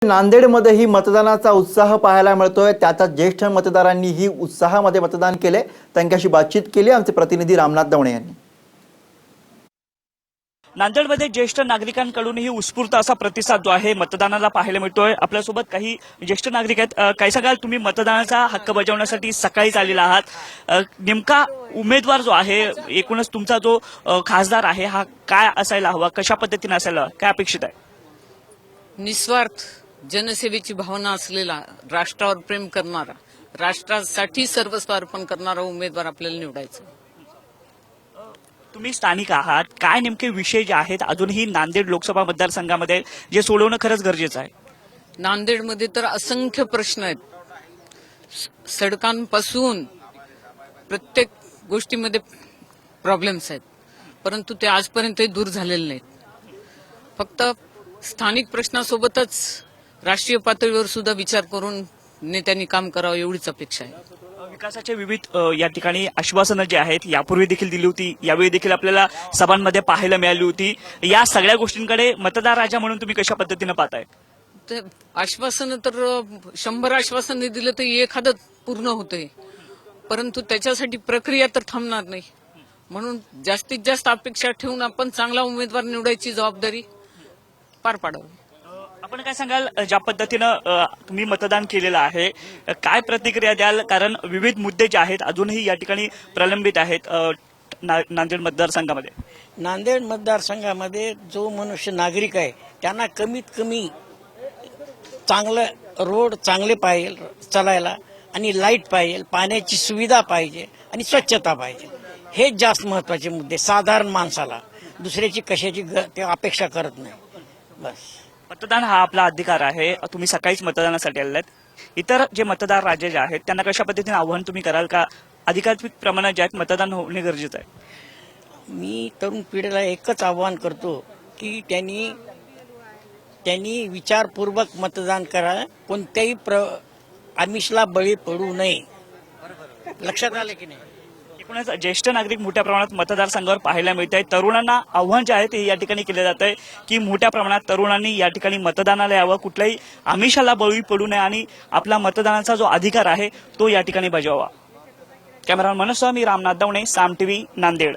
नांदेडमध्येही मतदानाचा उत्साह पाहायला मिळतोय। त्यात ज्येष्ठ मतदारांनीही उत्साहामध्ये मतदान केले। त्यांच्याशी बातचीत केली आमचे प्रतिनिधी रामनाथ दवणे यांनी। नांदेडमध्ये ज्येष्ठ नागरिकांकडूनही उत्स्फूर्त असा प्रतिसाद जो आहे मतदानाला पाहायला मिळतोय। आपल्यासोबत काही ज्येष्ठ नागरिक आहेत। काय सांगाल, तुम्ही मतदानाचा हक्क बजावण्यासाठी सकाळीच आलेला आहात। नेमका उमेदवार जो आहे, एकूणच तुमचा जो खासदार आहे हा काय असायला हवा, कशा पद्धतीने असायला, काय अपेक्षित आहे? निस्वार्थ जनसेवेची भावना असलेला, राष्ट्रावर प्रेम करणारा, राष्ट्रासाठी सर्वस्व अर्पण करणारा उमेदवार आपल्याला निवडायचा। तुम्ही स्थानिक आहात, काय नेमके विषय जे आहेत अजूनही नांदेड लोकसभा मतदारसंघामध्ये जे सोडवणं खरंच गरजेचं आहे? नांदेडमध्ये तर असंख्य प्रश्न आहेत। सडकांपासून प्रत्येक गोष्टीमध्ये प्रॉब्लेम्स आहेत, परंतु ते आजपर्यंत दूर झालेले नाहीत। फक्त स्थानिक प्रश्नासोबतच राष्ट्रीय पातळीवर सुद्धा विचार करून नेत्यांनी काम करावं एवढीच अपेक्षा आहे। विकासाचे विविध या ठिकाणी आश्वासनं जे आहेत यापूर्वी देखील दिली होती, यावेळी देखील आपल्याला सभांमध्ये पाहायला मिळाली होती। या सगळ्या गोष्टींकडे मतदार राजा म्हणून तुम्ही कशा पद्धतीने पाहताय? ते आश्वासन तर 100 आश्वासन दिलं तर एखादं पूर्ण होतंय, परंतु त्याच्यासाठी प्रक्रिया तर थांबणार नाही। म्हणून जास्तीत जास्त अपेक्षा ठेवून आपण चांगला उमेदवार निवडायची जबाबदारी पार पाडावी। आपण काय सांगाल, ज्या पद्धतीनं तुम्ही मतदान केलेलं आहे, काय प्रतिक्रिया द्याल? कारण विविध मुद्दे जे आहेत अजूनही या ठिकाणी प्रलंबित आहेत नांदेड मतदारसंघामध्ये। नांदेड मतदारसंघामध्ये जो मनुष्य नागरिक आहे त्यांना कमीत कमी चांगलं रोड चांगले पाहिजे चालायला, आणि लाईट पाहिजे, पाण्याची सुविधा पाहिजे आणि स्वच्छता पाहिजे। हेच जास्त महत्वाचे मुद्दे साधारण माणसाला, दुसऱ्याची कशाची ते अपेक्षा करत नाही। बस मतदान हा आपला अधिकार आहे। तुम्ही सकाळीच मतदानासाठी आलेत। इतर जे मतदार राजे जे आहेत त्यांना कशा पद्धतीने आव्हान तुम्ही कराल का? अधिकाधिक प्रमाणात जे आहेत मतदान होणे गरजेचं आहे। मी तरुण पिढीला एकच आवाहन करतो की त्यांनी विचारपूर्वक मतदान करा, कोणत्याही आमिषला बळी पडू नये। लक्षात आलं की नाही? एकूणच ज्येष्ठ नागरिक मोठ्या प्रमाणात मतदारसंघावर पाहायला मिळत आहे। तरुणांना आव्हान जे आहे ते या ठिकाणी केले जात आहे की मोठ्या प्रमाणात तरुणांनी या ठिकाणी मतदानाला यावं, कुठल्याही आमिषाला बळी पडू नये आणि आपला मतदानाचा जो अधिकार आहे तो या ठिकाणी बजावावा। कॅमेरामन मनोज सह मी रामनाथ दवणे, साम टीव्ही, नांदेड।